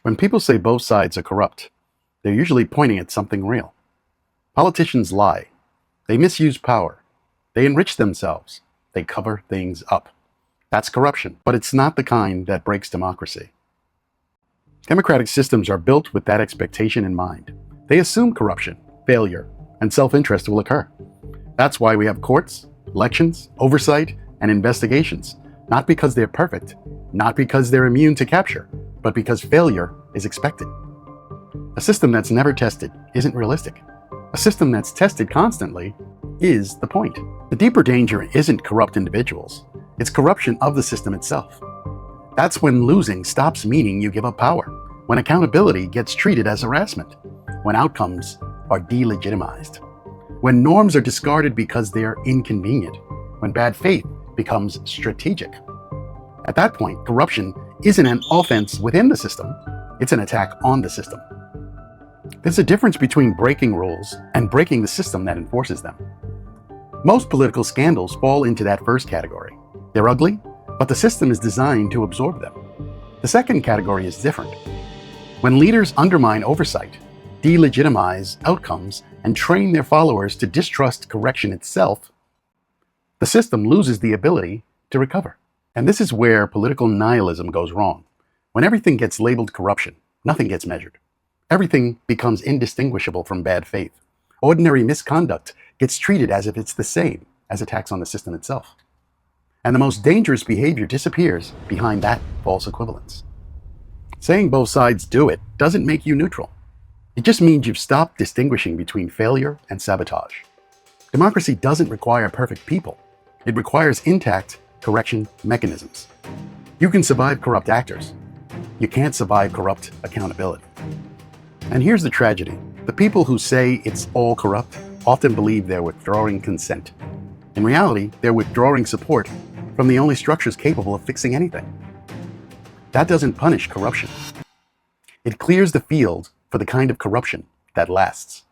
When people say both sides are corrupt, they're usually pointing at something real. Politicians lie. They misuse power. They enrich themselves. They cover things up. That's corruption, but it's not the kind that breaks democracy. Democratic systems are built with that expectation in mind. They assume corruption, failure, and self-interest will occur. That's why we have courts, elections, oversight, and investigations, not because they're perfect, not because they're immune to capture, but because failure is expected. A system that's never tested isn't realistic. A system that's tested constantly is the point. The deeper danger isn't corrupt individuals, it's corruption of the system itself. That's when losing stops meaning you give up power, when accountability gets treated as harassment, when outcomes are delegitimized, when norms are discarded because they're inconvenient, when bad faith becomes strategic. At that point, corruption isn't an offense within the system, it's an attack on the system. There's a difference between breaking rules and breaking the system that enforces them. Most political scandals fall into that first category. They're ugly, but the system is designed to absorb them. The second category is different. When leaders undermine oversight, delegitimize outcomes, and train their followers to distrust correction itself, the system loses the ability to recover. And this is where political nihilism goes wrong. When everything gets labeled corruption, nothing gets measured. Everything becomes indistinguishable from bad faith. Ordinary misconduct gets treated as if it's the same as attacks on the system itself. And the most dangerous behavior disappears behind that false equivalence. Saying both sides do it doesn't make you neutral. It just means you've stopped distinguishing between failure and sabotage. Democracy doesn't require perfect people. It requires intact correction mechanisms. You can survive corrupt actors. You can't survive corrupt accountability. And here's the tragedy. The people who say it's all corrupt often believe they're withdrawing consent. In reality, they're withdrawing support from the only structures capable of fixing anything. That doesn't punish corruption. It clears the field for the kind of corruption that lasts.